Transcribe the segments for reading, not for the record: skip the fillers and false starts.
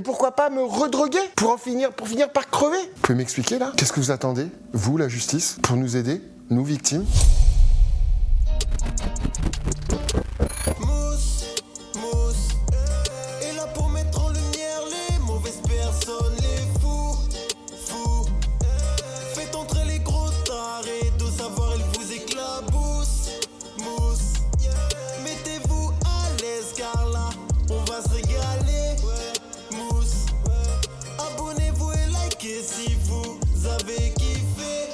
Et pourquoi pas me redroguer pour finir par crever? Vous pouvez m'expliquer là? Qu'est-ce que vous attendez, vous, la justice, pour nous aider, nous victimes? Et là pour mettre en lumière les mauvaises personnes, les fous. Faites entrer les gros tarés, de savoir ils vous éclaboussent. Mettez-vous à l'aise car là on va se régaler. Abonnez-vous et likez si vous avez kiffé.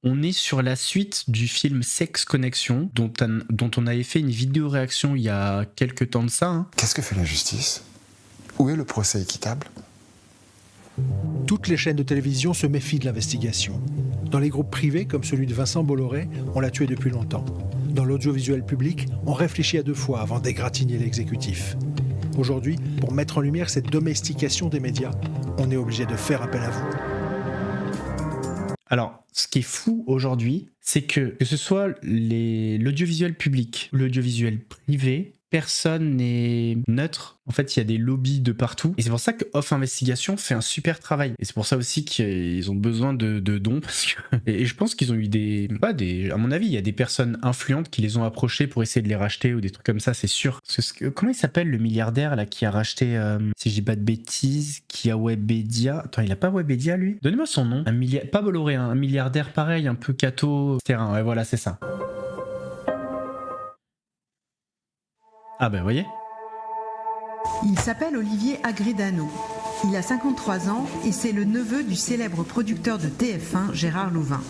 On est sur la suite du film Sex Connection, dont on avait fait une vidéo réaction il y a quelques temps de ça. Hein. Qu'est-ce que fait la justice? Où est le procès équitable? Toutes les chaînes de télévision se méfient de l'investigation. Dans les groupes privés, comme celui de Vincent Bolloré, on l'a tué depuis longtemps. Dans l'audiovisuel public, on réfléchit à 2 fois avant d'égratigner l'exécutif. Aujourd'hui, pour mettre en lumière cette domestication des médias, on est obligé de faire appel à vous. Alors, ce qui est fou aujourd'hui, c'est que ce soit l'audiovisuel public, l'audiovisuel privé, personne n'est neutre. En fait, il y a des lobbies de partout. Et c'est pour ça que Off Investigation fait un super travail. Et c'est pour ça aussi qu'ils ont besoin de dons. Parce que... Et je pense qu'ils ont eu à mon avis, il y a des personnes influentes qui les ont approchés pour essayer de les racheter ou des trucs comme ça, c'est sûr. Comment il s'appelle le milliardaire là qui a racheté, si je dis pas de bêtises, qui a Webedia? Attends, il a pas Webedia lui? Donnez-moi son nom. Pas Bolloré, un milliardaire pareil, un peu catho, terrain. Ouais, voilà, c'est ça. Ah ben, vous voyez. Il s'appelle Olivier Agredano. Il a 53 ans et c'est le neveu du célèbre producteur de TF1, Gérard Louvain.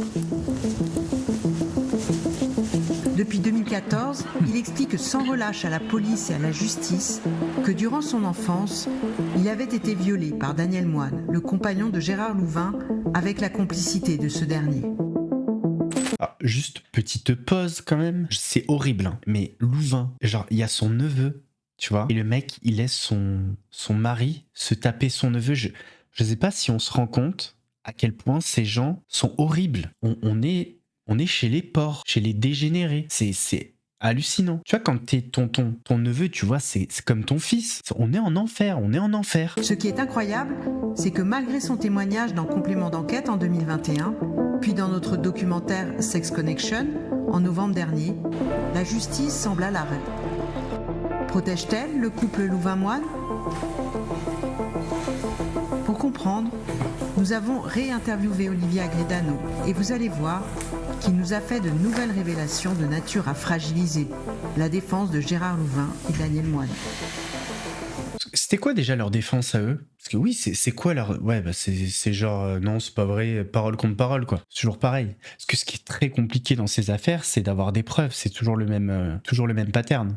Depuis 2014, il explique sans relâche à la police et à la justice que durant son enfance, il avait été violé par Daniel Moine, le compagnon de Gérard Louvain, avec la complicité de ce dernier. Ah, juste petite pause quand même, c'est horrible, hein. Mais Louvain, genre il y a son neveu, tu vois, et le mec il laisse son mari se taper son neveu. Je sais pas si on se rend compte à quel point ces gens sont horribles. On est chez les porcs, chez les dégénérés. C'est hallucinant. Tu vois, quand t'es ton neveu, tu vois, c'est comme ton fils. On est en enfer. Ce qui est incroyable, c'est que malgré son témoignage dans Complément d'enquête en 2021, puis dans notre documentaire Sex Connection en novembre dernier, la justice semble à l'arrêt. Protège-t-elle le couple Louvain-Moine ? Pour comprendre, nous avons réinterviewé Olivier Agredano et vous allez voir qu'il nous a fait de nouvelles révélations de nature à fragiliser la défense de Gérard Louvain et Daniel Moine. C'était quoi déjà leur défense à eux? Parce que oui, c'est quoi leur... Ouais, bah c'est genre, non, c'est pas vrai, parole contre parole, quoi. C'est toujours pareil. Parce que ce qui est très compliqué dans ces affaires, c'est d'avoir des preuves. C'est toujours le même pattern.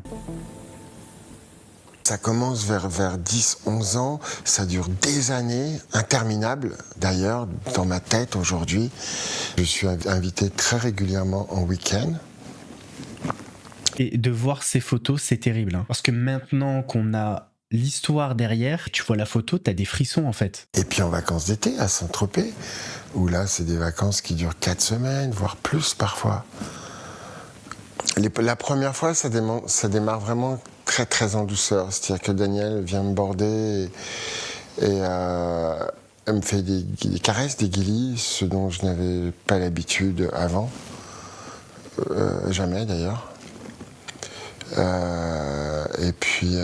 Ça commence vers 10-11 ans, ça dure des années, interminables d'ailleurs, dans ma tête aujourd'hui. Je suis invité très régulièrement en week-end. Et de voir ces photos, c'est terrible. Hein. Parce que maintenant qu'on a l'histoire derrière, tu vois la photo, t'as des frissons en fait. Et puis en vacances d'été, à Saint-Tropez, où là c'est des vacances qui durent 4 semaines, voire plus parfois. La première fois, ça démarre vraiment très très en douceur. C'est-à-dire que Daniel vient me border et elle me fait des caresses, des guilis, ce dont je n'avais pas l'habitude avant. Jamais d'ailleurs. Et puis...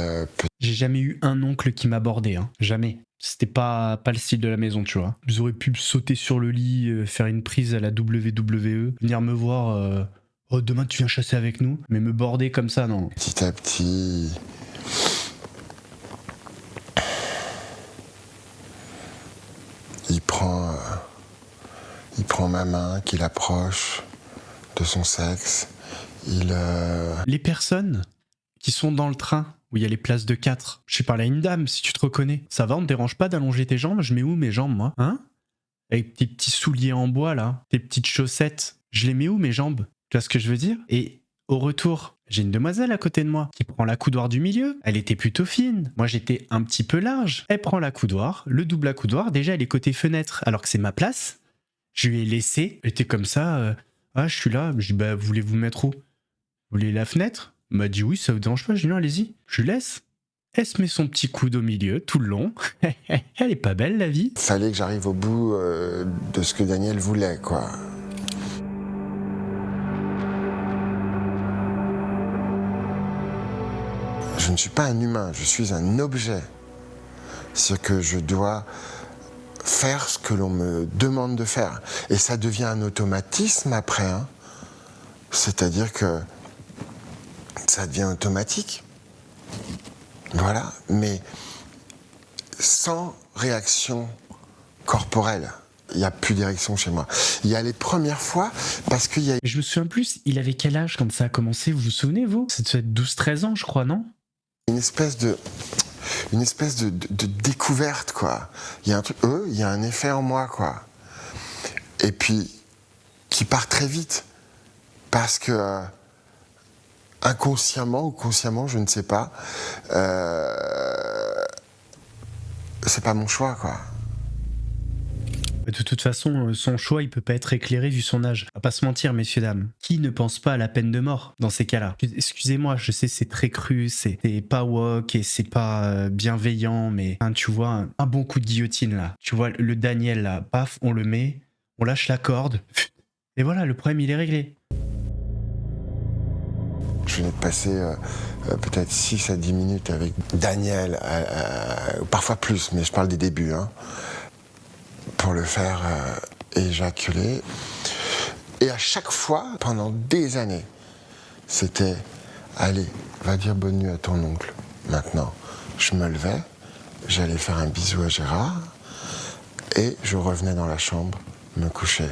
J'ai jamais eu un oncle qui m'a bordé, hein. Jamais. C'était pas le style de la maison, tu vois. Ils auraient pu sauter sur le lit, faire une prise à la WWE, venir me voir... Oh, demain tu viens chasser avec nous, mais me border comme ça, non. Petit à petit, il prend ma main, qu'il approche de son sexe. Les personnes qui sont dans le train où il y a les places de 4, je parlé à une dame, si tu te reconnais. Ça va, on te dérange pas d'allonger tes jambes? Je mets où mes jambes, moi? Hein? Avec tes petits souliers en bois, là, tes petites chaussettes. Je les mets où, mes jambes? Tu vois ce que je veux dire? Et au retour, j'ai une demoiselle à côté de moi qui prend la coudoir du milieu. Elle était plutôt fine. Moi, j'étais un petit peu large. Elle prend la coudoir, le double à coudoir. Déjà, elle est côté fenêtre, alors que c'est ma place. Je lui ai laissé. Elle était comme ça. Ah, je suis là. Je dis, bah, voulez-vous mettre où? Vous voulez la fenêtre? Elle m'a dit oui, ça vous dérange pas? Je dis non, allez-y. Je lui laisse. Elle se met son petit coude au milieu tout le long. Elle est pas belle la vie. Fallait que j'arrive au bout de ce que Daniel voulait, quoi. Je ne suis pas un humain, je suis un objet. C'est que je dois faire ce que l'on me demande de faire. Et ça devient un automatisme après, hein. C'est-à-dire que ça devient automatique. Voilà, mais sans réaction corporelle. Il n'y a plus d'érection chez moi. Il y a les premières fois, parce qu'il y a Je me souviens plus, il avait quel âge quand ça a commencé, vous vous souvenez, vous? Ça devait être 12-13 ans, je crois, non? une espèce de découverte, quoi. Il y a un truc, il y a un effet en moi, quoi. Et puis, qui part très vite. Parce que, inconsciemment ou consciemment, je ne sais pas, c'est pas mon choix, quoi. De toute façon, son choix, il peut pas être éclairé vu son âge. On va pas se mentir, messieurs, dames. Qui ne pense pas à la peine de mort dans ces cas-là? Excusez-moi, je sais, c'est très cru, c'est pas woke et c'est pas bienveillant, mais hein, tu vois, un bon coup de guillotine, là. Tu vois, le Daniel, là, paf, on le met, on lâche la corde, et voilà, le problème, il est réglé. Je venais de passer peut-être 6 à 10 minutes avec Daniel, parfois plus, mais je parle des débuts, hein, pour le faire éjaculer. Et à chaque fois, pendant des années, c'était « Allez, va dire bonne nuit à ton oncle, maintenant ». Je me levais, j'allais faire un bisou à Gérard, et je revenais dans la chambre, me coucher.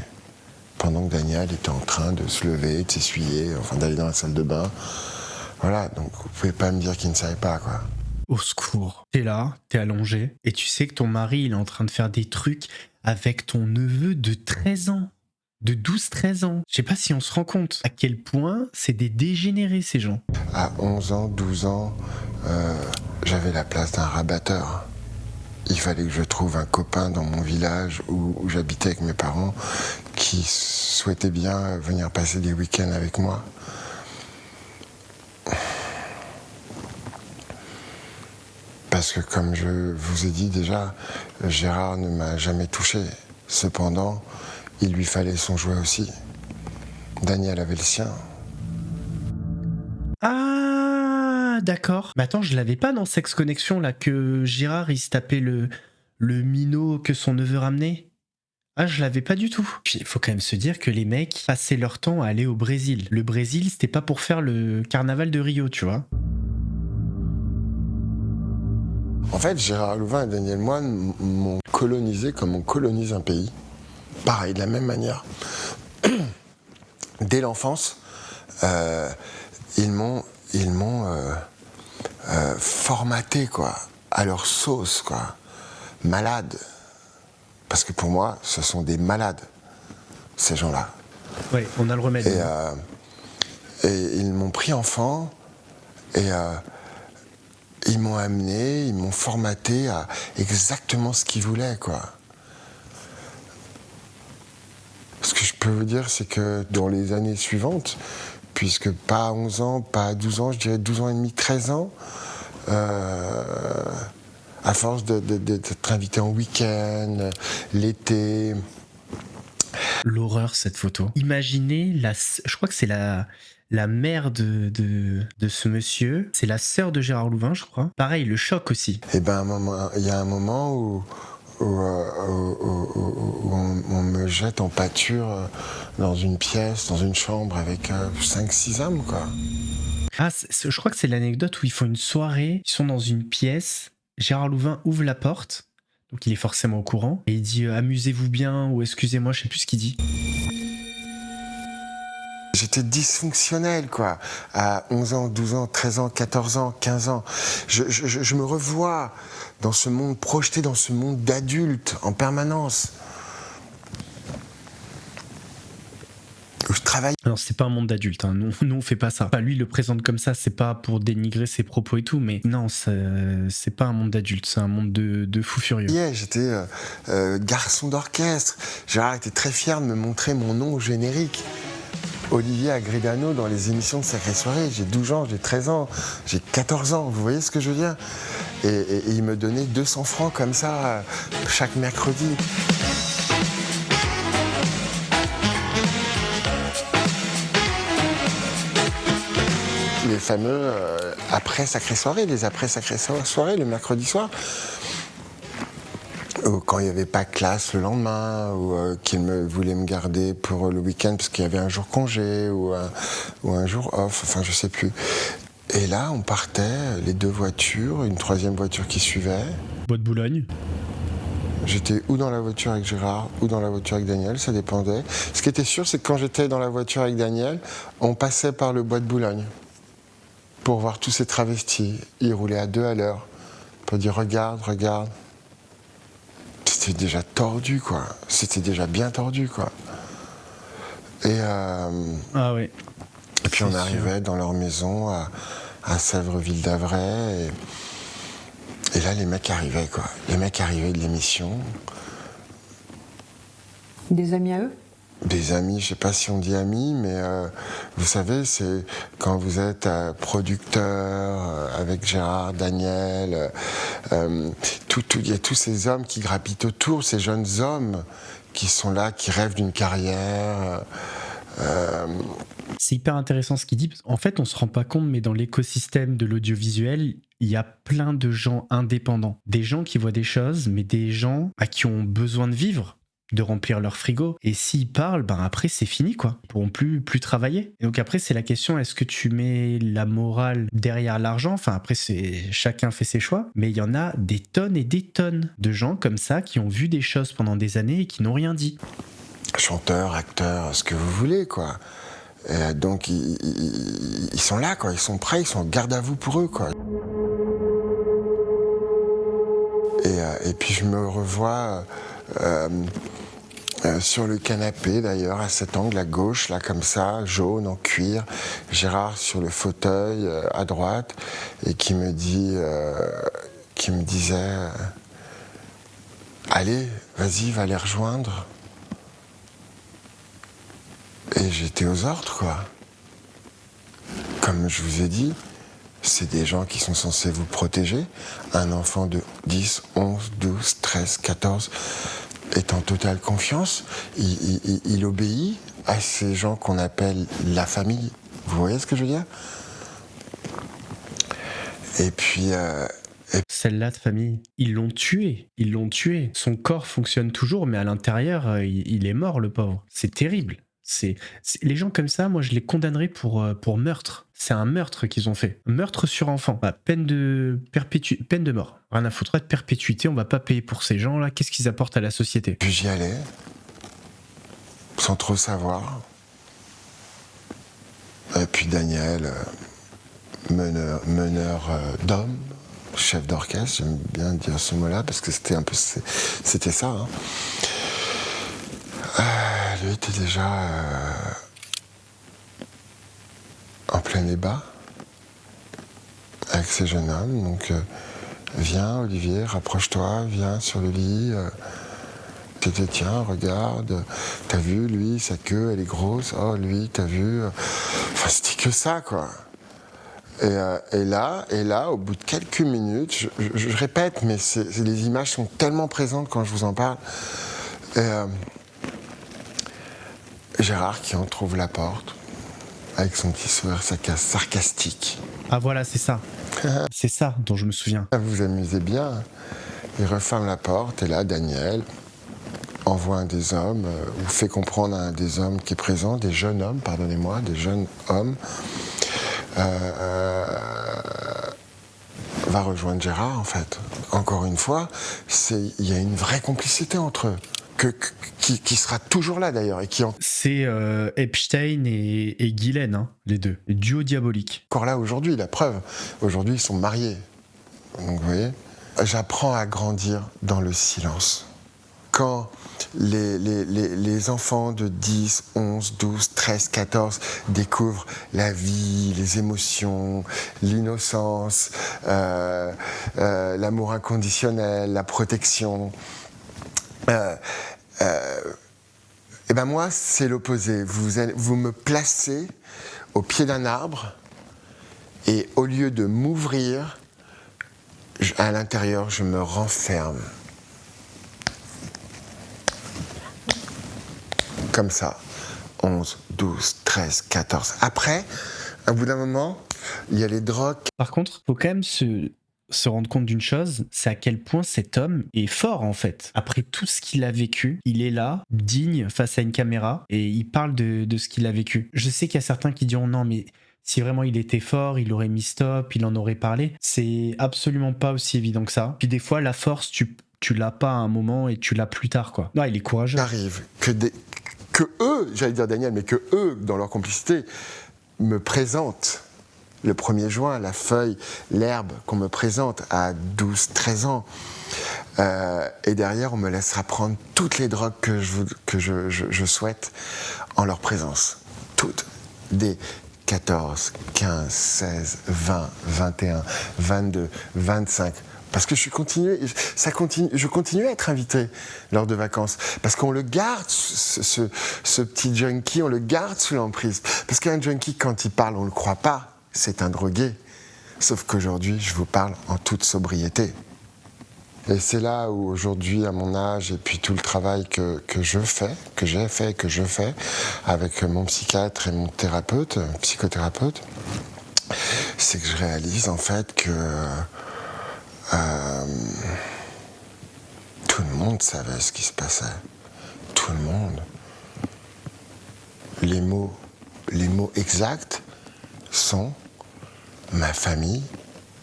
Pendant que Daniel était en train de se lever, de s'essuyer, enfin d'aller dans la salle de bain. Voilà, donc vous pouvez pas me dire qu'il ne savait pas, quoi. Au secours. T'es là, t'es allongé, et tu sais que ton mari, il est en train de faire des trucs avec ton neveu de 13 ans. De 12-13 ans. Je sais pas si on se rend compte à quel point c'est des dégénérés, ces gens. À 11 ans, 12 ans, j'avais la place d'un rabatteur. Il fallait que je trouve un copain dans mon village où j'habitais avec mes parents qui souhaitait bien venir passer des week-ends avec moi. Parce que comme je vous ai dit déjà, Gérard ne m'a jamais touché. Cependant, il lui fallait son jouet aussi. Daniel avait le sien. Ah, d'accord. Mais attends, je l'avais pas dans Sex Connection, là, que Gérard, il se tapait le minot que son neveu ramenait. Ah, je l'avais pas du tout. Puis il faut quand même se dire que les mecs passaient leur temps à aller au Brésil. Le Brésil, c'était pas pour faire le carnaval de Rio, tu vois. En fait, Gérard Louvain et Daniel Moine m'ont colonisé comme on colonise un pays. Pareil, de la même manière. Dès l'enfance, ils m'ont formaté, quoi, à leur sauce, quoi. Malade. Parce que pour moi, ce sont des malades, ces gens-là. Oui, on a le remède. Et ils m'ont pris enfant et ils m'ont amené, ils m'ont formaté à exactement ce qu'ils voulaient, quoi. Ce que je peux vous dire, c'est que dans les années suivantes, puisque pas à 11 ans, pas à 12 ans, je dirais 12 ans et demi, 13 ans, à force d'être invité en week-end, l'été. L'horreur, cette photo. Imaginez, je crois que c'est la mère de ce monsieur, c'est la sœur de Gérard Louvain, je crois. Pareil, le choc aussi. Et ben, il y a un moment où on me jette en pâture dans une pièce, dans une chambre avec 5-6 hommes, quoi. Ah, je crois que c'est l'anecdote où ils font une soirée, ils sont dans une pièce, Gérard Louvain ouvre la porte, donc il est forcément au courant, et il dit amusez-vous bien, ou excusez-moi, je sais plus ce qu'il dit. J'étais dysfonctionnel, quoi, à 11 ans, 12 ans, 13 ans, 14 ans, 15 ans. Je me revois dans ce monde, projeté dans ce monde d'adultes en permanence. Je travaille. Alors c'est pas un monde d'adulte, hein. Nous on fait pas ça. Enfin, lui il le présente comme ça, c'est pas pour dénigrer ses propos et tout, mais non, c'est pas un monde d'adulte, c'est un monde de fous furieux. Yeah, j'étais garçon d'orchestre. Gérard était très fier de me montrer mon nom au générique. Olivier Agridano dans les émissions de Sacrée Soirée. J'ai 12 ans, j'ai 13 ans, j'ai 14 ans, vous voyez ce que je veux dire ? Et il me donnait 200 francs comme ça chaque mercredi. Les fameux après Sacrée Soirée, les après Sacrée Soirée, le mercredi soir. Ou quand il n'y avait pas classe le lendemain, ou qu'il voulait me garder pour le week-end parce qu'il y avait un jour congé ou un jour off, enfin je sais plus. Et là, on partait, les 2 voitures, une 3e voiture qui suivait. Bois de Boulogne. J'étais ou dans la voiture avec Gérard ou dans la voiture avec Daniel, ça dépendait. Ce qui était sûr, c'est que quand j'étais dans la voiture avec Daniel, on passait par le Bois de Boulogne pour voir tous ces travestis. Ils roulaient à 2 à l'heure pour dire regarde, regarde. C'était déjà tordu, quoi. C'était déjà bien tordu, quoi. Et, Ah ouais. et puis on arrivait dans leur maison à Sèvres-Ville-d'Avray. Et là, les mecs arrivaient, quoi. Les mecs arrivaient de l'émission. Des amis à eux? Des amis, je sais pas si on dit amis, mais vous savez, c'est quand vous êtes producteur avec Gérard, Daniel, il y a tous ces hommes qui gravitent autour, ces jeunes hommes qui sont là, qui rêvent d'une carrière. C'est hyper intéressant ce qu'il dit. En fait, on se rend pas compte, mais dans l'écosystème de l'audiovisuel, il y a plein de gens indépendants. Des gens qui voient des choses, mais des gens à qui ont besoin de vivre, de remplir leur frigo. Et s'ils parlent, ben après, c'est fini, quoi. Ils pourront plus travailler. Et donc après, c'est la question, est-ce que tu mets la morale derrière l'argent ? Enfin, après, chacun fait ses choix. Mais il y en a des tonnes et des tonnes de gens comme ça qui ont vu des choses pendant des années et qui n'ont rien dit. Chanteurs, acteurs, ce que vous voulez, quoi. Et donc, ils sont là, quoi. Ils sont prêts, ils sont en garde à vous pour eux, quoi. Et puis, je me revois... sur le canapé d'ailleurs, à cet angle à gauche, là comme ça, jaune en cuir, Gérard sur le fauteuil à droite, et qui me disait allez, vas-y, va les rejoindre. Et j'étais aux ordres, quoi. Comme je vous ai dit, c'est des gens qui sont censés vous protéger. Un enfant de 10, 11, 12, 13, 14 est en totale confiance. Il obéit à ces gens qu'on appelle la famille. Vous voyez ce que je veux dire ? Et puis... Celle-là de famille, ils l'ont tué. Son corps fonctionne toujours, mais à l'intérieur, il est mort, le pauvre. C'est terrible. Les gens comme ça, moi, je les condamnerais pour meurtre. C'est un meurtre qu'ils ont fait. Meurtre sur enfant. Bah, peine de mort. Rien à foutre de perpétuité, on va pas payer pour ces gens-là. Qu'est-ce qu'ils apportent à la société ? Puis j'y allais, sans trop savoir. Et puis Daniel, meneur d'hommes, chef d'orchestre, j'aime bien dire ce mot-là, parce que c'était ça. Hein. Lui était déjà en plein débat avec ces jeunes hommes. Donc, viens, Olivier, rapproche-toi, viens sur le lit. Tiens, regarde, t'as vu, lui, sa queue, elle est grosse. Oh, lui, t'as vu. Enfin, c'était que ça, quoi. Et là, au bout de quelques minutes, je répète, mais les images sont tellement présentes quand je vous en parle. Gérard qui en trouve la porte, avec son petit sourire sarcastique. Ah voilà, c'est ça. C'est ça dont je me souviens. Vous vous amusez bien. Il referme la porte, et là, Daniel envoie un des hommes, ou fait comprendre à un des hommes qui est présent, des jeunes hommes, pardonnez-moi, des jeunes hommes, va rejoindre Gérard, en fait. Encore une fois, il y a une vraie complicité entre eux. Qui sera toujours là d'ailleurs et c'est Epstein et Ghislaine, hein, les deux, le duo diabolique. Encore là aujourd'hui, la preuve. Aujourd'hui, ils sont mariés. Donc vous voyez, j'apprends à grandir dans le silence. Quand les enfants de 10, 11, 12, 13, 14 découvrent la vie, les émotions, l'innocence, l'amour inconditionnel, la protection, Eh ben moi, c'est l'opposé. Vous me placez au pied d'un arbre et au lieu de m'ouvrir, à l'intérieur, je me renferme. Comme ça. 11, 12, 13, 14. Après, à bout d'un moment, il y a les drogues. Par contre, faut quand même se rendre compte d'une chose, c'est à quel point cet homme est fort en fait. Après tout ce qu'il a vécu, il est là, digne, face à une caméra, et il parle de ce qu'il a vécu. Je sais qu'il y a certains qui diront non, mais si vraiment il était fort, il aurait mis stop, il en aurait parlé. C'est absolument pas aussi évident que ça. Puis des fois, la force, tu l'as pas à un moment et tu l'as plus tard, quoi. Non, il est courageux. Arrive que eux, j'allais dire Daniel, mais que eux, dans leur complicité, me présentent le 1er juin, la feuille, l'herbe qu'on me présente à 12, 13 ans. Et derrière, on me laissera prendre toutes les drogues que je souhaite en leur présence. Toutes. Des 14, 15, 16, 20, 21, 22, 25... Parce que je continue à être invité lors de vacances. Parce qu'on le garde, ce petit junkie, on le garde sous l'emprise. Parce qu'un junkie, quand il parle, on ne le croit pas. C'est un drogué. Sauf qu'aujourd'hui, je vous parle en toute sobriété. Et c'est là où aujourd'hui, à mon âge, et puis tout le travail que je fais, que j'ai fait et que je fais, avec mon psychiatre et mon psychothérapeute, c'est que je réalise en fait que tout le monde savait ce qui se passait. Tout le monde. Les mots exacts sont « ma famille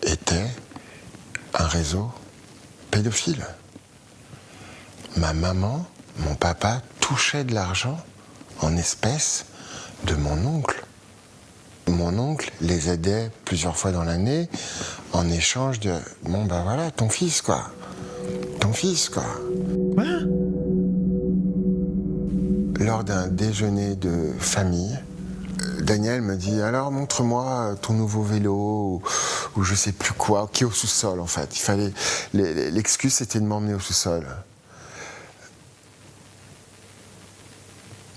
était un réseau pédophile. Ma maman, mon papa touchaient de l'argent en espèces de mon oncle. Mon oncle les aidait plusieurs fois dans l'année en échange de « bon ben voilà, ton fils quoi. Ton fils quoi. » Quoi ? Lors d'un déjeuner de famille, Daniel me dit « alors montre-moi ton nouveau vélo » ou je sais plus quoi, qui est au sous-sol en fait. L'excuse c'était de m'emmener au sous-sol.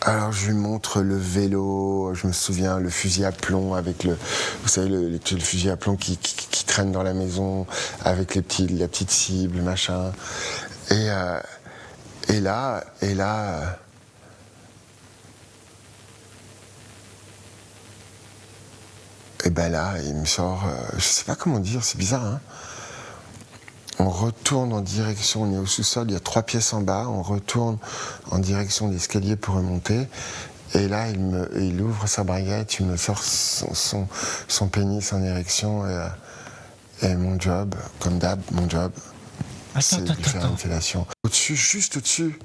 Alors je lui montre le vélo, je me souviens, le fusil à plomb avec vous savez, le fusil à plomb qui traîne dans la maison avec la petite cible, machin. Et là, et ben là, il me sort, je sais pas comment dire, c'est bizarre, hein. On retourne en direction, on est au sous-sol, il y a 3 pièces en bas, on retourne en direction de l'escalier pour remonter. Et là, il ouvre sa braguette, il me sort son pénis en érection. Et mon job, comme d'hab, c'est de lui faire une fellation. Au-dessus, juste au-dessus,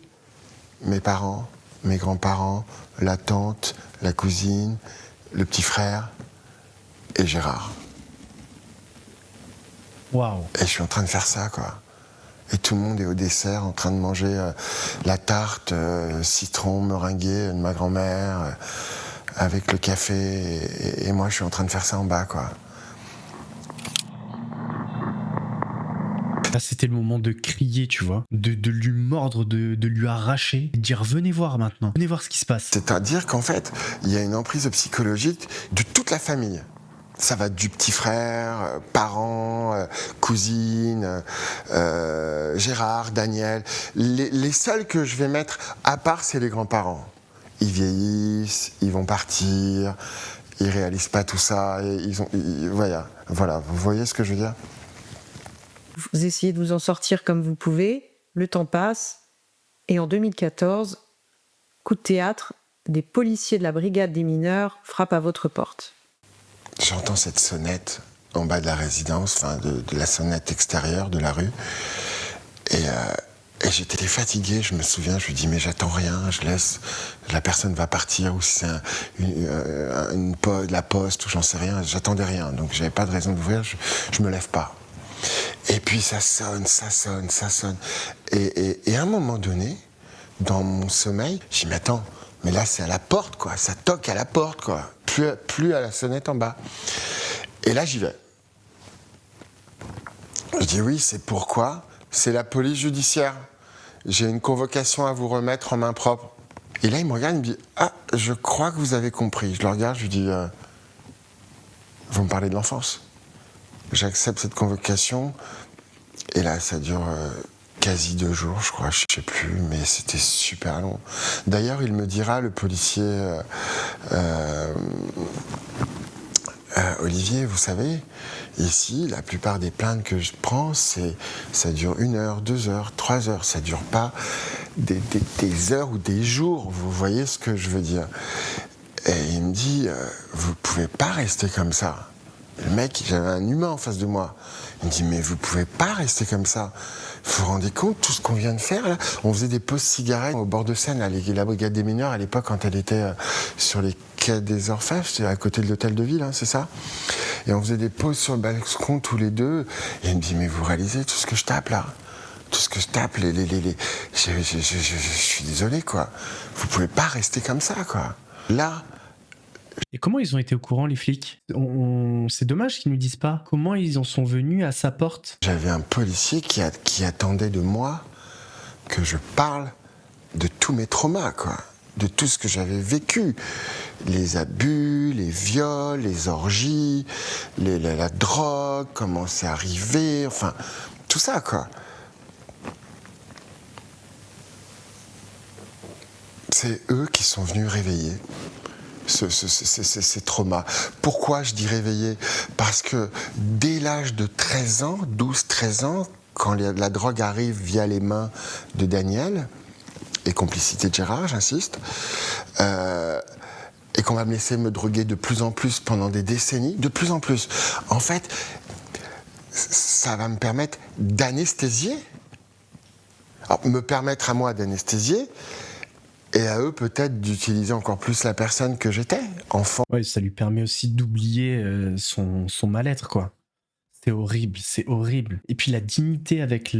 mes parents, mes grands-parents, la tante, la cousine, le petit frère et Gérard. Waouh. Et je suis en train de faire ça, quoi. Et tout le monde est au dessert, en train de manger la tarte citron meringuée de ma grand-mère, avec le café. Et moi, je suis en train de faire ça en bas, quoi. Là, c'était le moment de crier, tu vois, de lui mordre, de lui arracher, de dire venez voir maintenant, venez voir ce qui se passe. C'est-à-dire qu'en fait, il y a une emprise psychologique de toute la famille. Ça va du petit frère, parents, cousine, Gérard, Daniel. Les seuls que je vais mettre à part, c'est les grands-parents. Ils vieillissent, ils vont partir, ils réalisent pas tout ça. Voilà, vous voyez ce que je veux dire ? Vous essayez de vous en sortir comme vous pouvez, le temps passe, et en 2014, coup de théâtre, des policiers de la brigade des mineurs frappent à votre porte. J'entends cette sonnette en bas de la résidence, enfin de la sonnette extérieure de la rue. Et j'étais fatigué, je me souviens, je lui dis mais j'attends rien, je laisse, la personne va partir, ou si c'est la poste, ou j'en sais rien, j'attendais rien, donc j'avais pas de raison d'ouvrir, je me lève pas. Et puis ça sonne. Et à un moment donné, dans mon sommeil, je dis mais attends, mais là c'est à la porte quoi, ça toque à la porte quoi, plus à la sonnette en bas. Et là j'y vais. Je dis oui, c'est pourquoi ? C'est la police judiciaire. J'ai une convocation à vous remettre en main propre. Et là, il me regarde, il me dit « Ah, je crois que vous avez compris ». Je le regarde, je lui dis « Vous me parlez de l'enfance ». J'accepte cette convocation. Et là, ça dure quasi 2 jours, je crois, je sais plus, mais c'était super long. D'ailleurs, il me dira, le policier Olivier, vous savez, ici, la plupart des plaintes que je prends, ça dure 1 heure, 2 heures, 3 heures. Ça dure pas des heures ou des jours. Vous voyez ce que je veux dire? Et il me dit, vous pouvez pas rester comme ça. Le mec, j'avais un humain en face de moi. Il me dit, mais vous pouvez pas rester comme ça. Vous vous rendez compte tout ce qu'on vient de faire là? On faisait des pauses cigarettes au bord de Seine, là, la brigade des mineurs à l'époque quand elle était sur les quais des Orfèvres, c'était à côté de l'hôtel de ville, hein, c'est ça? Et on faisait des pauses sur le balcon tous les deux. Et il me dit, mais vous réalisez tout ce que je tape là? Tout ce que je tape, je suis désolé quoi. Vous pouvez pas rester comme ça quoi. Là. Et comment ils ont été au courant, les flics? C'est dommage qu'ils nous disent pas. Comment ils en sont venus à sa porte? J'avais un policier qui attendait de moi que je parle de tous mes traumas, quoi. De tout ce que j'avais vécu. Les abus, les viols, les orgies, la drogue, comment c'est arrivé, enfin, tout ça, quoi. C'est eux qui sont venus réveiller ces traumas. Pourquoi je dis réveiller? Parce que dès l'âge de 13 ans, 12-13 ans, quand la drogue arrive via les mains de Daniel, et complicité de Gérard, j'insiste, et qu'on va me laisser me droguer de plus en plus pendant des décennies, de plus en plus. En fait, ça va me permettre d'anesthésier, alors, me permettre à moi d'anesthésier, et à eux peut-être d'utiliser encore plus la personne que j'étais, enfant. Ouais, ça lui permet aussi d'oublier son mal-être, quoi. C'est horrible, c'est horrible. Et puis la dignité avec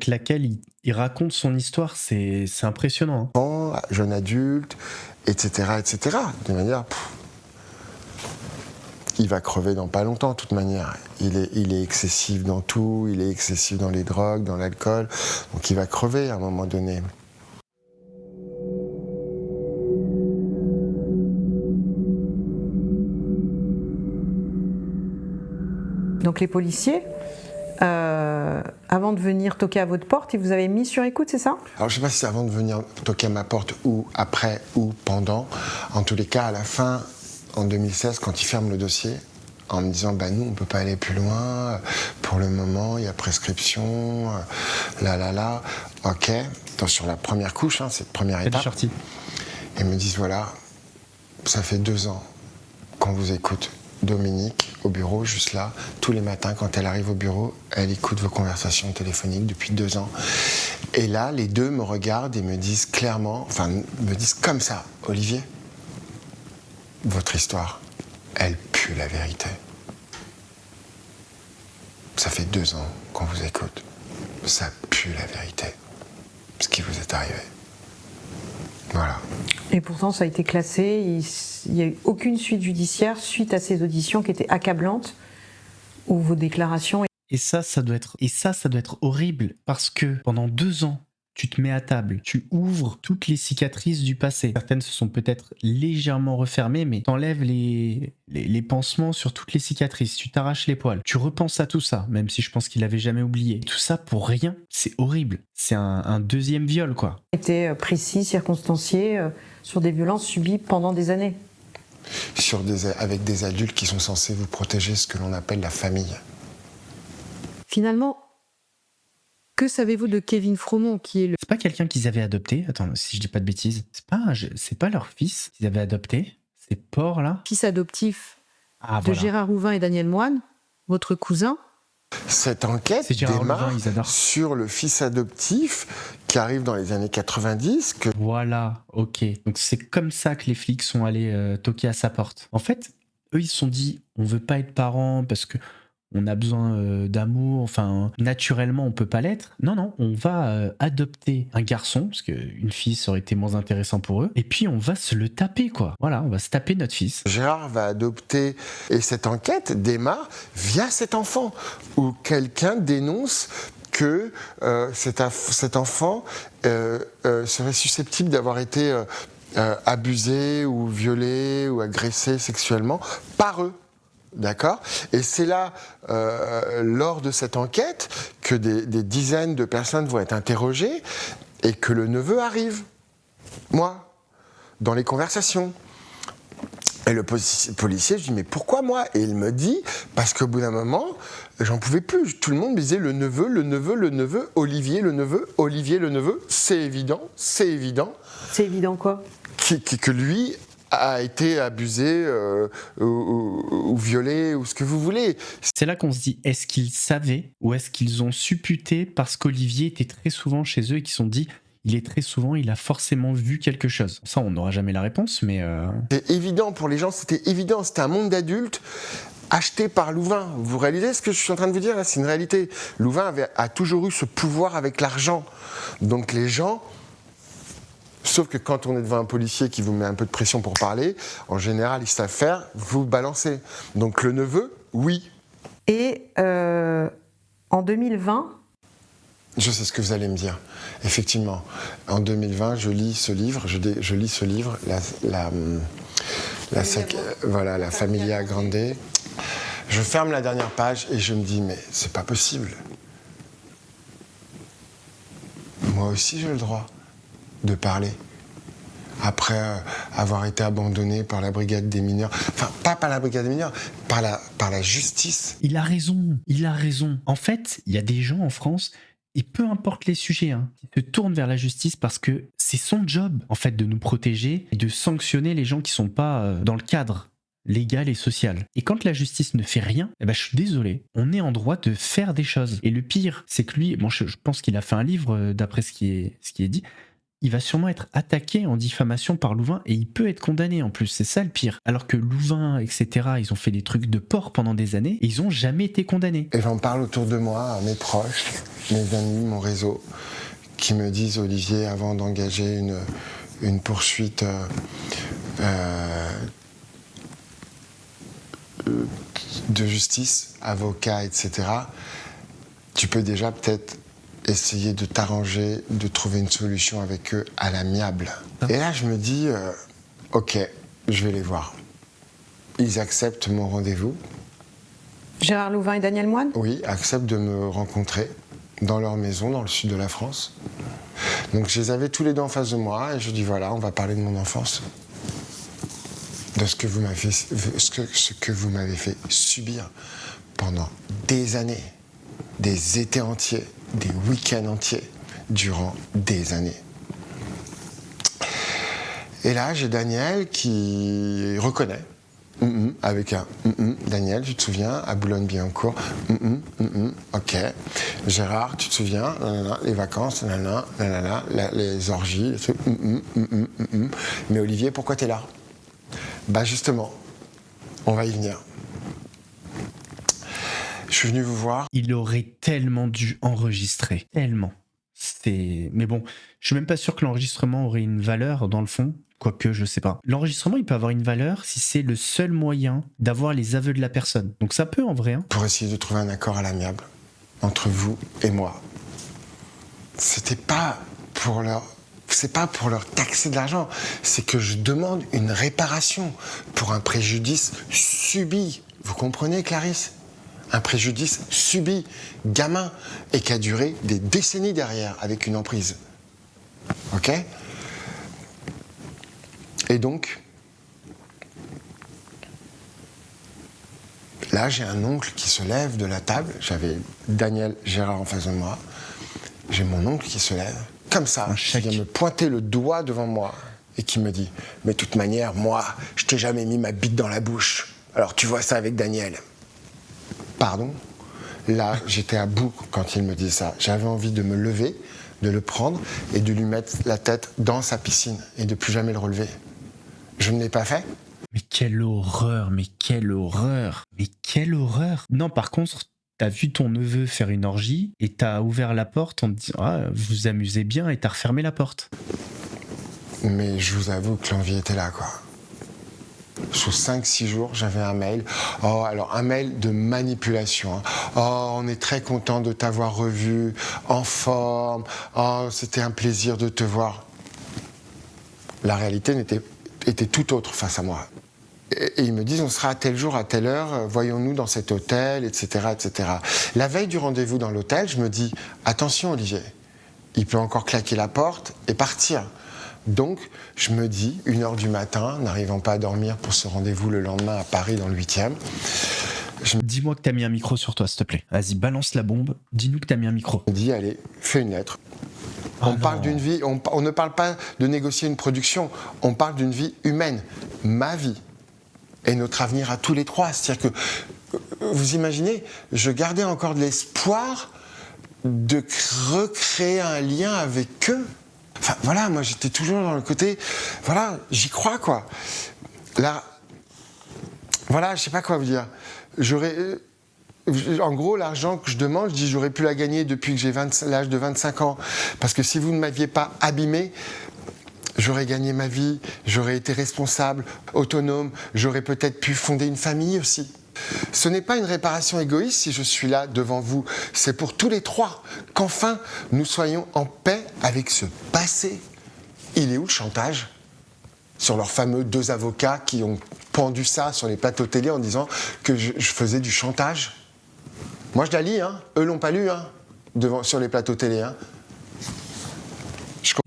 laquelle il raconte son histoire, c'est impressionnant. Hein. Jeune adulte, etc., etc. De manière... il va crever dans pas longtemps, de toute manière. Il est excessif dans tout, il est excessif dans les drogues, dans l'alcool, donc il va crever à un moment donné. Donc les policiers, avant de venir toquer à votre porte, ils vous avaient mis sur écoute, c'est ça? Alors je ne sais pas si c'est avant de venir toquer à ma porte ou après ou pendant. En tous les cas, à la fin, en 2016, quand ils ferment le dossier, en me disant nous on ne peut pas aller plus loin, pour le moment il y a prescription, ok. Donc, sur la première couche, hein, cette première étape. Et me disent voilà, ça fait 2 ans qu'on vous écoute. Dominique, au bureau, juste là, tous les matins, quand elle arrive au bureau, elle écoute vos conversations téléphoniques depuis 2 ans. Et là, les deux me regardent et me disent clairement, enfin, me disent comme ça, Olivier, votre histoire, elle pue la vérité. Ça fait 2 ans qu'on vous écoute. Ça pue la vérité. Ce qui vous est arrivé. Voilà. Et pourtant, ça a été classé. Il n'y a eu aucune suite judiciaire suite à ces auditions qui étaient accablantes, où vos déclarations... Et ça doit être horrible, parce que pendant 2 ans, tu te mets à table, tu ouvres toutes les cicatrices du passé. Certaines se sont peut-être légèrement refermées, mais t'enlèves les pansements sur toutes les cicatrices, tu t'arraches les poils, tu repenses à tout ça, même si je pense qu'il l'avait jamais oublié. Tout ça pour rien, c'est horrible. C'est un deuxième viol, quoi. Était précis, circonstancié, sur des violences subies pendant des années. Avec des adultes qui sont censés vous protéger, ce que l'on appelle la famille. Finalement, que savez-vous de Kevin Fromont, qui est le... C'est pas quelqu'un qu'ils avaient adopté? Attends, si je dis pas de bêtises. C'est pas leur fils qu'ils avaient adopté? Ces porcs-là? Fils adoptif de voilà. Gérard Houvin et Daniel Moine, votre cousin. Cette enquête démarre sur le fils adoptif qui arrive dans les années 90. Voilà, ok. Donc c'est comme ça que les flics sont allés toquer à sa porte. En fait, eux, ils se sont dit, on veut pas être parents parce que on a besoin d'amour, enfin, naturellement, on peut pas l'être. Non, on va adopter un garçon, parce qu'une fille, ça aurait été moins intéressant pour eux, et puis on va se le taper, quoi. Voilà, on va se taper notre fils. Gérard va adopter, et cette enquête démarre via cet enfant, où quelqu'un dénonce que cet enfant serait susceptible d'avoir été abusé ou violé ou agressé sexuellement par eux. D'accord ? Et c'est là, lors de cette enquête, que des dizaines de personnes vont être interrogées et que le neveu arrive. Moi, dans les conversations. Et le policier, je dis, mais pourquoi moi ? Et il me dit, parce qu'au bout d'un moment, j'en pouvais plus. Tout le monde me disait, le neveu, Olivier, le neveu, c'est évident. C'est évident quoi ? Que lui a été abusé ou violé, ou ce que vous voulez. C'est là qu'on se dit, est-ce qu'ils savaient ou est-ce qu'ils ont supputé parce qu'Olivier était très souvent chez eux et qu'ils se sont dit, il a forcément vu quelque chose. Ça, on n'aura jamais la réponse, mais... C'est évident pour les gens, c'était évident. C'était un monde d'adultes acheté par Louvain. Vous réalisez ce que je suis en train de vous dire là ? C'est une réalité. Louvain a toujours eu ce pouvoir avec l'argent. Donc les gens... Sauf que quand on est devant un policier qui vous met un peu de pression pour parler, en général, ils savent faire, vous balancez. Donc le neveu, oui. Et en 2020... Je sais ce que vous allez me dire. Effectivement, en 2020, je lis ce livre, la Familia Grande. Je ferme la dernière page et je me dis, mais c'est pas possible. Moi aussi, j'ai le droit de parler. Après avoir été abandonné par la brigade des mineurs, enfin pas par la brigade des mineurs, par la justice. Il a raison. En fait, il y a des gens en France, et peu importe les sujets, qui se tournent vers la justice parce que c'est son job, en fait, de nous protéger et de sanctionner les gens qui sont pas dans le cadre légal et social. Et quand la justice ne fait rien, je suis désolé, on est en droit de faire des choses. Et le pire, c'est que lui, je pense qu'il a fait un livre, d'après ce qui est dit, il va sûrement être attaqué en diffamation par Louvain et il peut être condamné en plus, c'est ça le pire. Alors que Louvain, etc., ils ont fait des trucs de porc pendant des années et ils ont jamais été condamnés. Et j'en parle autour de moi, à mes proches, mes amis, mon réseau, qui me disent, Olivier, avant d'engager une poursuite de justice, avocat, etc., tu peux déjà peut-être essayer de t'arranger, de trouver une solution avec eux à l'amiable. Et là, je me dis, ok, je vais les voir. Ils acceptent mon rendez-vous. Gérard Louvain et Daniel Moine ? Oui, acceptent de me rencontrer dans leur maison, dans le sud de la France. Donc je les avais tous les deux en face de moi et je dis, voilà, on va parler de mon enfance. De ce que vous m'avez fait subir pendant des années, des étés entiers, des week-ends entiers, durant des années. Et là, j'ai Daniel qui reconnaît, avec un Daniel, tu te souviens, à Boulogne-Billancourt, ok. Gérard, tu te souviens, les vacances, les orgies, mais Olivier, pourquoi t'es là ? Bah justement, on va y venir. Je suis venu vous voir. Il aurait tellement dû enregistrer. Tellement. Mais bon, je suis même pas sûr que l'enregistrement aurait une valeur dans le fond. Quoique, je sais pas. L'enregistrement, il peut avoir une valeur si c'est le seul moyen d'avoir les aveux de la personne. Donc ça peut en vrai. Pour essayer de trouver un accord à l'amiable entre vous et moi. C'est pas pour leur taxer de l'argent. C'est que je demande une réparation pour un préjudice subi. Vous comprenez, Clarisse ? Un préjudice subi, gamin, et qui a duré des décennies derrière, avec une emprise. Ok ? Et donc, là, j'ai un oncle qui se lève de la table. J'avais Daniel Gérard en face de moi. J'ai mon oncle qui se lève, comme ça, qui vient me pointer le doigt devant moi, et qui me dit, mais de toute manière, moi, je t'ai jamais mis ma bite dans la bouche. Alors tu vois ça avec Daniel. Pardon ? Là, j'étais à bout quand il me dit ça. J'avais envie de me lever, de le prendre et de lui mettre la tête dans sa piscine et de plus jamais le relever. Je ne l'ai pas fait. Mais quelle horreur, Non, par contre, t'as vu ton neveu faire une orgie et t'as ouvert la porte en te disant « Ah, vous vous amusez bien » et t'as refermé la porte. Mais je vous avoue que l'envie était là, quoi. Sous 5-6 jours, j'avais un mail. Oh, alors un mail de manipulation. Hein. Oh, on est très content de t'avoir revu, en forme. Oh, c'était un plaisir de te voir. La réalité était tout autre face à moi. Et ils me disent, on sera à tel jour, à telle heure, voyons-nous dans cet hôtel, etc., etc. La veille du rendez-vous dans l'hôtel, je me dis, attention Olivier, il peut encore claquer la porte et partir. Donc, je me dis, 1h du matin, n'arrivant pas à dormir pour ce rendez-vous le lendemain à Paris dans le 8e. Dis-moi que t'as mis un micro sur toi, s'il te plaît. Vas-y, balance la bombe, dis-nous que t'as mis un micro. Je me dis, allez, fais une lettre. On parle d'une vie, on ne parle pas de négocier une production, on parle d'une vie humaine, ma vie. Et notre avenir à tous les trois. C'est-à-dire que, vous imaginez, je gardais encore de l'espoir de recréer un lien avec eux. Enfin, voilà, moi j'étais toujours dans le côté, voilà, j'y crois, quoi. Là, voilà, je sais pas quoi vous dire. En gros, l'argent que je demande, je dis, j'aurais pu la gagner depuis que j'ai l'âge de 25 ans. Parce que si vous ne m'aviez pas abîmé, j'aurais gagné ma vie, j'aurais été responsable, autonome, j'aurais peut-être pu fonder une famille aussi. Ce n'est pas une réparation égoïste si je suis là devant vous, c'est pour tous les trois, qu'enfin nous soyons en paix avec ce passé. Il est où le chantage ? Sur leurs fameux 2 avocats qui ont pendu ça sur les plateaux télé en disant que je faisais du chantage. Moi je la lis, hein. Eux l'ont pas lu, hein, sur les plateaux télé. Hein.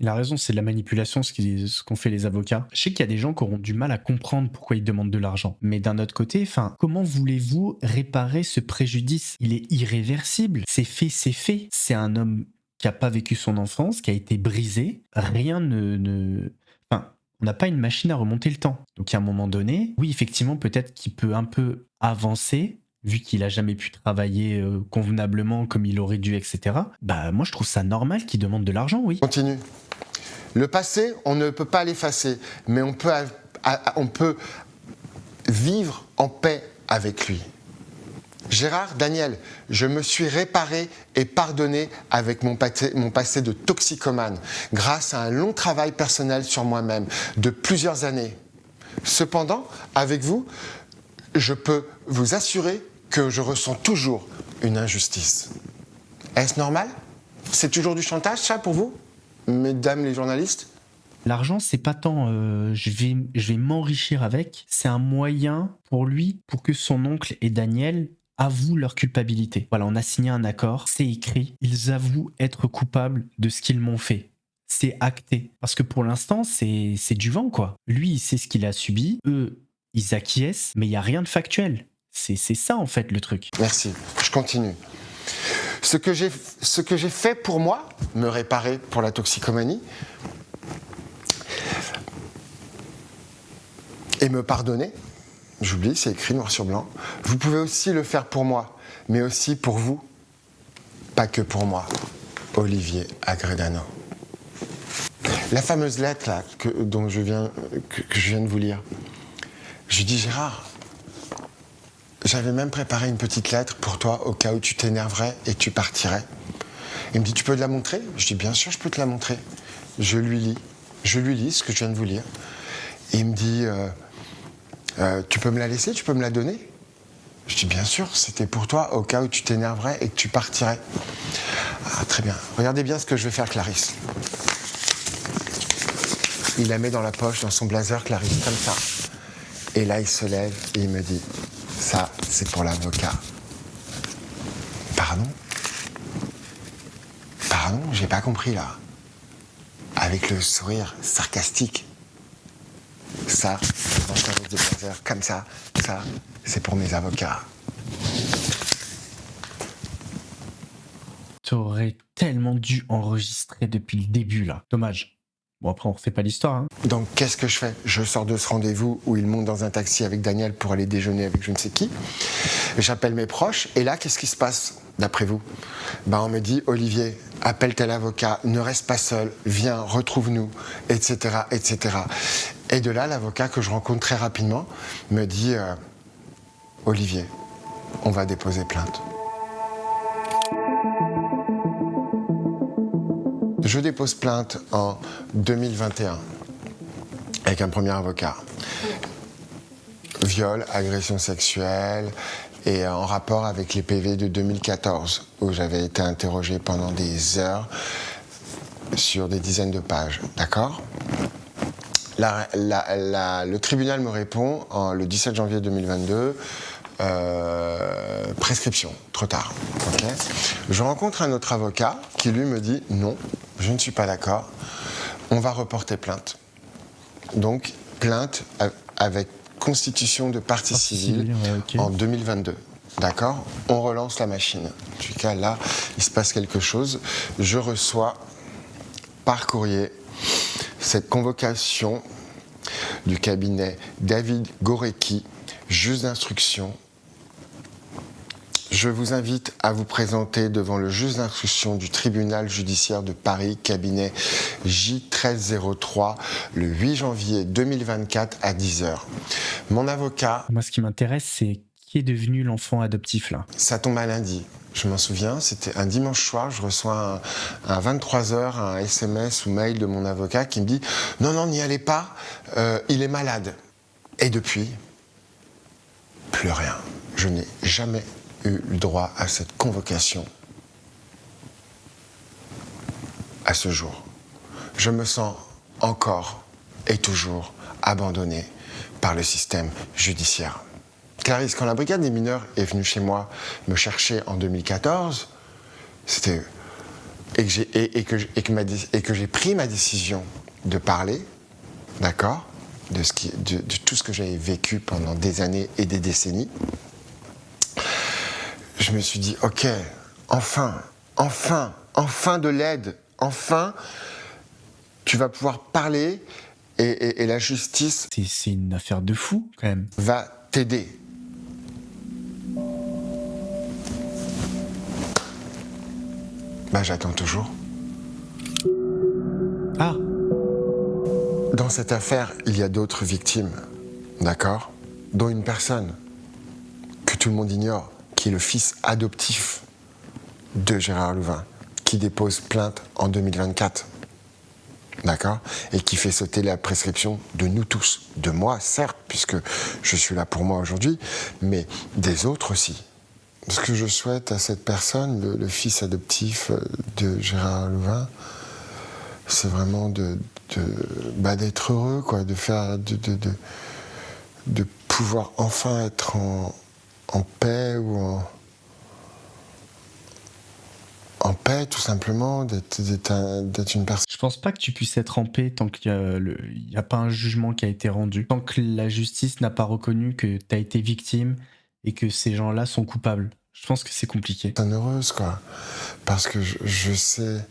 Il a raison, c'est de la manipulation ce qu'ont fait les avocats. Je sais qu'il y a des gens qui auront du mal à comprendre pourquoi ils demandent de l'argent. Mais d'un autre côté, comment voulez-vous réparer ce préjudice ? Il est irréversible. C'est fait, c'est fait. C'est un homme qui n'a pas vécu son enfance, qui a été brisé. Rien on n'a pas une machine à remonter le temps. Donc à un moment donné, oui, effectivement, peut-être qu'il peut un peu avancer, vu qu'il n'a jamais pu travailler convenablement comme il aurait dû, etc. Bah moi je trouve ça normal qu'il demande de l'argent, oui. Continue. Le passé, on ne peut pas l'effacer, mais on peut vivre en paix avec lui. Gérard, Daniel, je me suis réparé et pardonné avec mon passé de toxicomane, grâce à un long travail personnel sur moi-même de plusieurs années. Cependant, avec vous, je peux vous assurer que je ressens toujours une injustice. Est-ce normal ? C'est toujours du chantage, ça, pour vous, mesdames les journalistes ? L'argent, c'est pas tant je vais m'enrichir avec, c'est un moyen pour lui, pour que son oncle et Daniel avouent leur culpabilité. Voilà, on a signé un accord, c'est écrit, ils avouent être coupables de ce qu'ils m'ont fait. C'est acté. Parce que pour l'instant, c'est du vent, quoi. Lui, il sait ce qu'il a subi, eux, ils acquiescent, mais il n'y a rien de factuel. C'est ça, en fait, le truc. Merci. Je continue. Ce que j'ai fait pour moi, me réparer pour la toxicomanie, et me pardonner, j'oublie, c'est écrit noir sur blanc, vous pouvez aussi le faire pour moi, mais aussi pour vous, pas que pour moi, Olivier Agredano. La fameuse lettre là, que je viens de vous lire, je dis Gérard, j'avais même préparé une petite lettre pour toi au cas où tu t'énerverais et que tu partirais. Il me dit, tu peux te la montrer ? Je dis, bien sûr, je peux te la montrer. Je lui lis ce que je viens de vous lire. Et il me dit, tu peux me la laisser, tu peux me la donner ? Je dis, bien sûr, c'était pour toi au cas où tu t'énerverais et que tu partirais. Ah, très bien. Regardez bien ce que je vais faire, Clarisse. Il la met dans la poche, dans son blazer, Clarisse, comme ça. Et là, il se lève et il me dit, ça, c'est pour l'avocat. Pardon ? Pardon, j'ai pas compris là. Avec le sourire sarcastique. Ça, dans le service de blazer, comme ça, c'est pour mes avocats. T'aurais tellement dû enregistrer depuis le début, là. Dommage. Bon, après, on refait pas l'histoire, hein. Donc, qu'est-ce que je fais ? Je sors de ce rendez-vous où il monte dans un taxi avec Daniel pour aller déjeuner avec je ne sais qui. J'appelle mes proches. Et là, qu'est-ce qui se passe, d'après vous ? On me dit, Olivier, appelle tel avocat, ne reste pas seul, viens, retrouve-nous, etc., etc. Et de là, l'avocat que je rencontre très rapidement me dit, Olivier, on va déposer plainte. Je dépose plainte en 2021 avec un premier avocat. viol, agression sexuelle, et en rapport avec les PV de 2014, où j'avais été interrogé pendant des heures sur des dizaines de pages. D'accord ? Le tribunal me répond le 17 janvier 2022, prescription, trop tard. Okay. Je rencontre un autre avocat qui lui me dit non, je ne suis pas d'accord, on va reporter plainte. Donc plainte avec constitution de partie civile en 2022. D'accord ? On relance la machine. En tout cas, là, il se passe quelque chose. Je reçois par courrier cette convocation du cabinet David Gorecki, juge d'instruction. Je vous invite à vous présenter devant le juge d'instruction du tribunal judiciaire de Paris, cabinet J1303, le 8 janvier 2024 à 10h. Mon avocat... Moi, ce qui m'intéresse, c'est qui est devenu l'enfant adoptif, là ? Ça tombe à lundi. Je m'en souviens, c'était un dimanche soir, je reçois à 23h un SMS ou mail de mon avocat qui me dit « Non, n'y allez pas, il est malade. » Et depuis, plus rien. Je n'ai jamais eu le droit à cette convocation à ce jour. Je me sens encore et toujours abandonné par le système judiciaire. Clarisse, quand la brigade des mineurs est venue chez moi me chercher en 2014, c'était et que j'ai pris ma décision de parler, d'accord, de tout ce que j'avais vécu pendant des années et des décennies. Je me suis dit, ok, enfin de l'aide, enfin, tu vas pouvoir parler et la justice... C'est une affaire de fou, quand même. ...va t'aider. J'attends toujours. Ah. Dans cette affaire, il y a d'autres victimes, d'accord ? Dont une personne que tout le monde ignore, qui est le fils adoptif de Gérard Louvain, qui dépose plainte en 2024, d'accord ? Et qui fait sauter la prescription de nous tous, de moi certes, puisque je suis là pour moi aujourd'hui, mais des autres aussi. Ce que je souhaite à cette personne, le fils adoptif de Gérard Louvain, c'est vraiment d'être heureux, quoi, de pouvoir enfin être en paix ou en paix, tout simplement, d'être une personne. Je pense pas que tu puisses être en paix tant qu'il n'y a pas un jugement qui a été rendu, tant que la justice n'a pas reconnu que tu as été victime et que ces gens-là sont coupables. Je pense que c'est compliqué. C'est heureuse, quoi, parce que je sais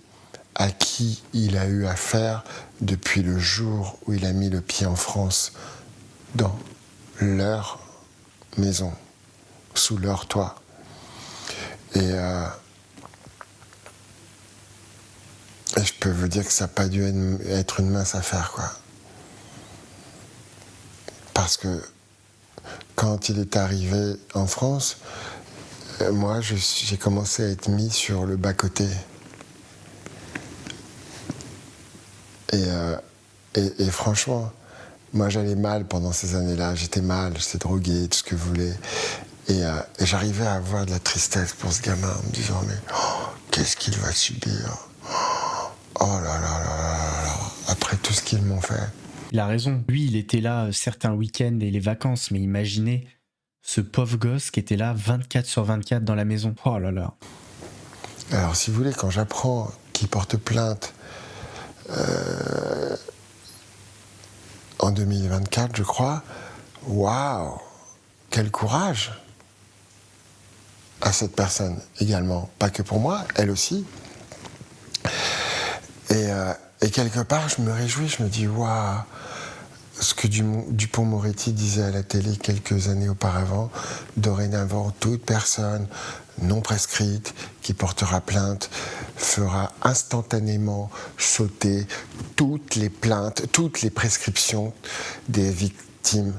à qui il a eu affaire depuis le jour où il a mis le pied en France, dans leur maison, sous leur toit. Et je peux vous dire que ça n'a pas dû être une mince affaire, quoi. Parce que quand il est arrivé en France, moi, j'ai commencé à être mis sur le bas-côté. Et franchement, moi, j'allais mal pendant ces années-là. J'étais mal, j'étais drogué, tout ce que vous voulez. Et j'arrivais à avoir de la tristesse pour ce gamin, en me disant, mais qu'est-ce qu'il va subir ? Oh là là là là là, après tout ce qu'ils m'ont fait. Il a raison. Lui, il était là certains week-ends et les vacances, mais imaginez ce pauvre gosse qui était là 24/24 dans la maison. Oh là là. Alors, si vous voulez, quand j'apprends qu'il porte plainte en 2024, je crois, waouh, quel courage à cette personne également. Pas que pour moi, elle aussi. Et quelque part, je me réjouis, je me dis, waouh, ce que Dupond-Moretti disait à la télé quelques années auparavant, dorénavant, toute personne non prescrite qui portera plainte fera instantanément sauter toutes les plaintes, toutes les prescriptions des victimes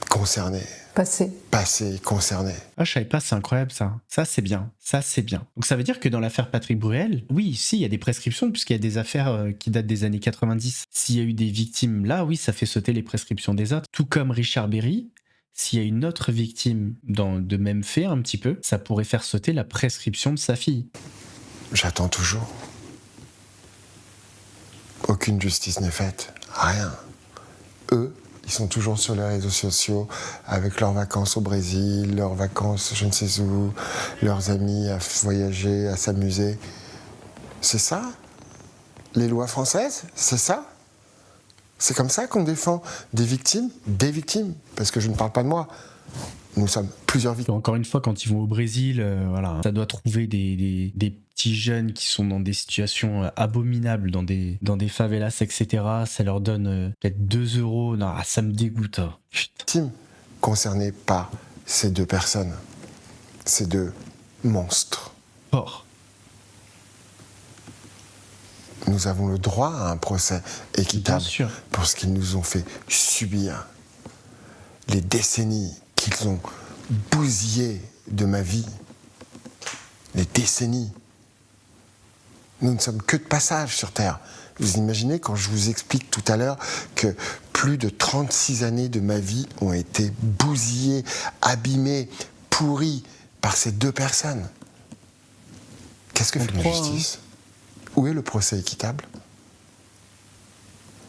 concernées. passé, concerné. Ah, je savais pas, c'est incroyable ça. Ça, c'est bien. Ça, c'est bien. Donc ça veut dire que dans l'affaire Patrick Bruel, oui, si, il y a des prescriptions, puisqu'il y a des affaires qui datent des années 90. S'il y a eu des victimes là, oui, ça fait sauter les prescriptions des autres. Tout comme Richard Berry, s'il y a une autre victime de même fait, un petit peu, ça pourrait faire sauter la prescription de sa fille. J'attends toujours. Aucune justice n'est faite. Rien. Eux, ils sont toujours sur les réseaux sociaux avec leurs vacances au Brésil, leurs vacances je ne sais où, leurs amis à voyager, à s'amuser. C'est ça? Les lois françaises? C'est ça? C'est comme ça qu'on défend des victimes? Des victimes? Parce que je ne parle pas de moi. Nous sommes plusieurs victimes. Encore une fois, quand ils vont au Brésil, voilà, ça doit trouver des petits jeunes qui sont dans des situations abominables, dans des favelas, etc. Ça leur donne peut-être 2 €. Non, ça me dégoûte. Hein. Putain. Victimes concernées par ces deux personnes. Ces deux monstres. Fort. Nous avons le droit à un procès équitable Bien sûr. pour ce qu'ils nous ont fait subir. Les décennies qu'ils ont bousillées de ma vie. Les décennies. Nous ne sommes que de passage sur Terre. Vous imaginez quand je vous explique tout à l'heure que plus de 36 années de ma vie ont été bousillées, abîmées, pourries par ces deux personnes. Qu'est-ce que fait la justice ? Où est le procès équitable ?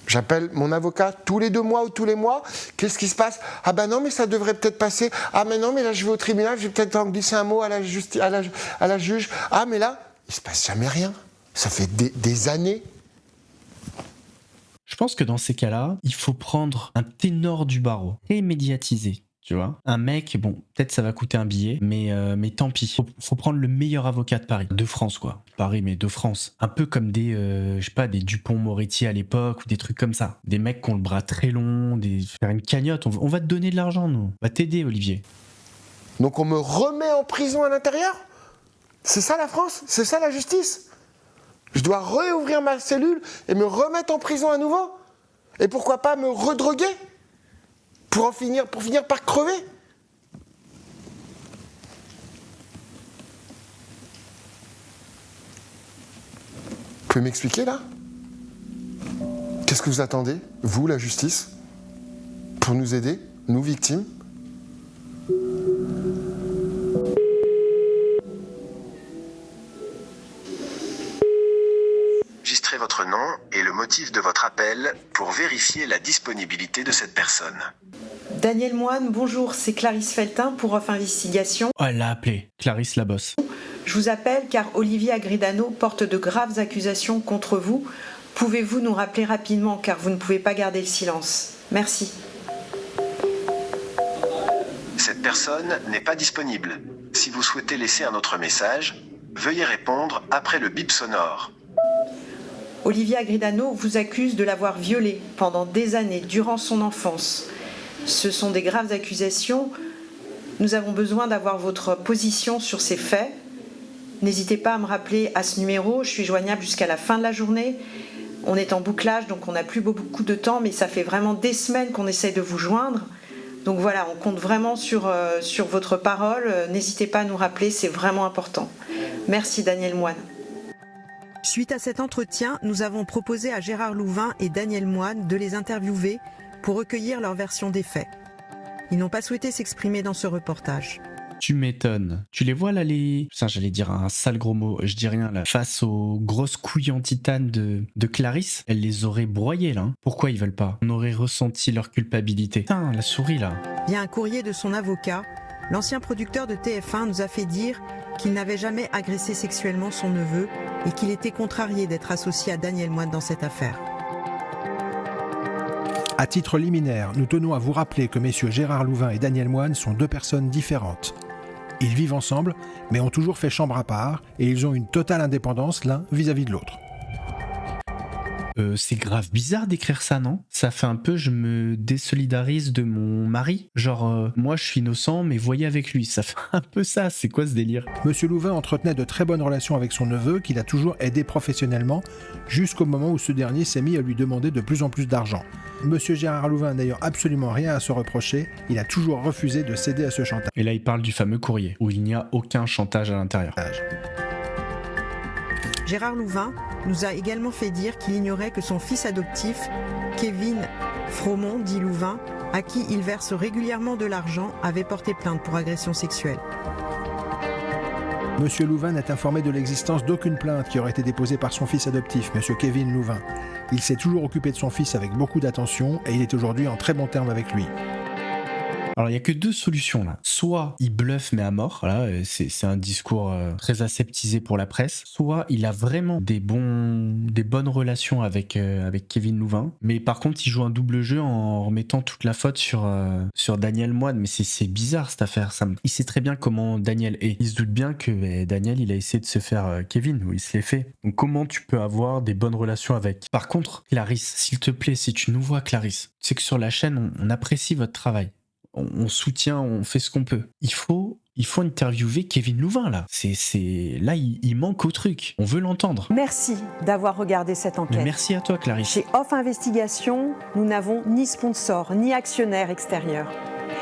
J'appelle mon avocat tous les 2 mois ou tous les mois. Qu'est-ce qui se passe ? Ah ben non, mais ça devrait peut-être passer. Ah mais non, mais là je vais au tribunal, je vais peut-être en glisser un mot à la juge. Ah mais là, il se passe jamais rien. Ça fait des années. Je pense que dans ces cas-là, il faut prendre un ténor du barreau, très médiatisé. Tu vois, un mec, bon, peut-être ça va coûter un billet, mais tant pis. Faut prendre le meilleur avocat de Paris, de France quoi. Paris, mais de France. Un peu comme des, je sais pas, des Dupont-Moretti à l'époque ou des trucs comme ça. Des mecs qui ont le bras très long, faire une cagnotte. On va te donner de l'argent, nous. On va t'aider, Olivier. Donc on me remet en prison à l'intérieur ? C'est ça la France ? C'est ça la justice ? Je dois réouvrir ma cellule et me remettre en prison à nouveau ? Et pourquoi pas me redroguer ? Pour finir par crever. Vous pouvez m'expliquer là ? Qu'est-ce que vous attendez, vous, la justice, pour nous aider, nous victimes ? Enregistrez votre nom et le motif de votre appel pour vérifier la disponibilité de cette personne. Daniel Moine, bonjour, c'est Clarisse Feltin pour Off Investigation. Oh, elle l'a appelé, Clarisse la bosse. Je vous appelle car Olivier Agredano porte de graves accusations contre vous. Pouvez-vous nous rappeler rapidement car vous ne pouvez pas garder le silence. Merci. Cette personne n'est pas disponible. Si vous souhaitez laisser un autre message, veuillez répondre après le bip sonore. Olivier Agredano vous accuse de l'avoir violée pendant des années durant son enfance. Ce sont des graves accusations. Nous avons besoin d'avoir votre position sur ces faits. N'hésitez pas à me rappeler à ce numéro. Je suis joignable jusqu'à la fin de la journée. On est en bouclage, donc on n'a plus beaucoup de temps, mais ça fait vraiment des semaines qu'on essaye de vous joindre. Donc voilà, on compte vraiment sur votre parole. N'hésitez pas à nous rappeler, c'est vraiment important. Merci Daniel Moine. Suite à cet entretien, nous avons proposé à Gérard Louvain et Daniel Moine de les interviewer pour recueillir leur version des faits. Ils n'ont pas souhaité s'exprimer dans ce reportage. Tu m'étonnes. Tu les vois là, les... Putain, j'allais dire un sale gros mot, je dis rien là. Face aux grosses couilles en titane de Clarisse, elle les aurait broyées là. Pourquoi ils veulent pas ? On aurait ressenti leur culpabilité. Putain, la souris là. Via un courrier de son avocat, l'ancien producteur de TF1 nous a fait dire qu'il n'avait jamais agressé sexuellement son neveu et qu'il était contrarié d'être associé à Daniel Moine dans cette affaire. À titre liminaire, nous tenons à vous rappeler que messieurs Gérard Louvain et Daniel Moine sont 2 personnes différentes. Ils vivent ensemble, mais ont toujours fait chambre à part, et ils ont une totale indépendance l'un vis-à-vis de l'autre. C'est grave bizarre d'écrire ça, non? Ça fait un peu je me désolidarise de mon mari. Genre, moi je suis innocent, mais voyez avec lui. Ça fait un peu ça. C'est quoi ce délire? Monsieur Louvain entretenait de très bonnes relations avec son neveu, qu'il a toujours aidé professionnellement, jusqu'au moment où ce dernier s'est mis à lui demander de plus en plus d'argent. Monsieur Gérard Louvain n'ayant absolument rien à se reprocher, il a toujours refusé de céder à ce chantage. Et là, il parle du fameux courrier, où il n'y a aucun chantage à l'intérieur. Gérard Louvain nous a également fait dire qu'il ignorait que son fils adoptif, Kevin Fromont, dit Louvain, à qui il verse régulièrement de l'argent, avait porté plainte pour agression sexuelle. Monsieur Louvain n'est informé de l'existence d'aucune plainte qui aurait été déposée par son fils adoptif, Monsieur Kevin Louvain. Il s'est toujours occupé de son fils avec beaucoup d'attention et il est aujourd'hui en très bon terme avec lui. Alors, il n'y a que deux solutions là. Soit il bluffe mais à mort, voilà, c'est un discours très aseptisé pour la presse. Soit il a vraiment des bonnes relations avec Kevin Louvain. Mais par contre, il joue un double jeu en remettant toute la faute sur Daniel Moine. Mais c'est bizarre cette affaire. Il sait très bien comment Daniel est. Il se doute bien que Daniel, il a essayé de se faire Kevin, ou il se l'est fait. Donc comment tu peux avoir des bonnes relations avec? Par contre, Clarisse, s'il te plaît, si tu nous vois, Clarisse, tu sais que sur la chaîne, on apprécie votre travail. On soutient, on fait ce qu'on peut. Il faut interviewer Kevin Louvain, là. Là, il manque au truc. On veut l'entendre. Merci d'avoir regardé cette enquête. Mais merci à toi, Clarisse. Chez Off Investigation, nous n'avons ni sponsor, ni actionnaire extérieur.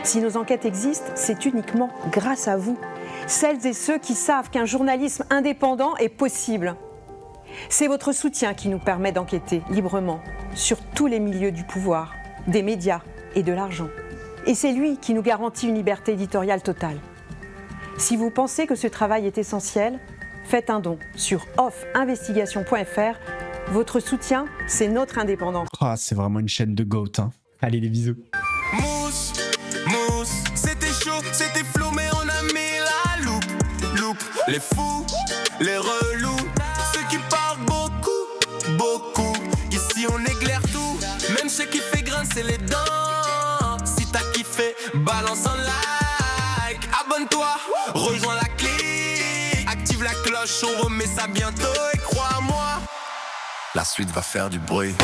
Si nos enquêtes existent, c'est uniquement grâce à vous. Celles et ceux qui savent qu'un journalisme indépendant est possible. C'est votre soutien qui nous permet d'enquêter librement sur tous les milieux du pouvoir, des médias et de l'argent. Et c'est lui qui nous garantit une liberté éditoriale totale. Si vous pensez que ce travail est essentiel, faites un don sur offinvestigation.fr. Votre soutien, c'est notre indépendance. Ah, c'est vraiment une chaîne de GOAT, hein. Allez, les bisous. Mousse, c'était chaud, c'était flou, mais on a mis la loupe. Les fous, les relous, ceux qui parlent beaucoup. Ici on éclaire tout, même ceux qui fait grincer les dents. Si t'as kiffé, balance un like, abonne-toi, rejoins la clique, active la cloche, on remet ça bientôt et crois-moi, la suite va faire du bruit.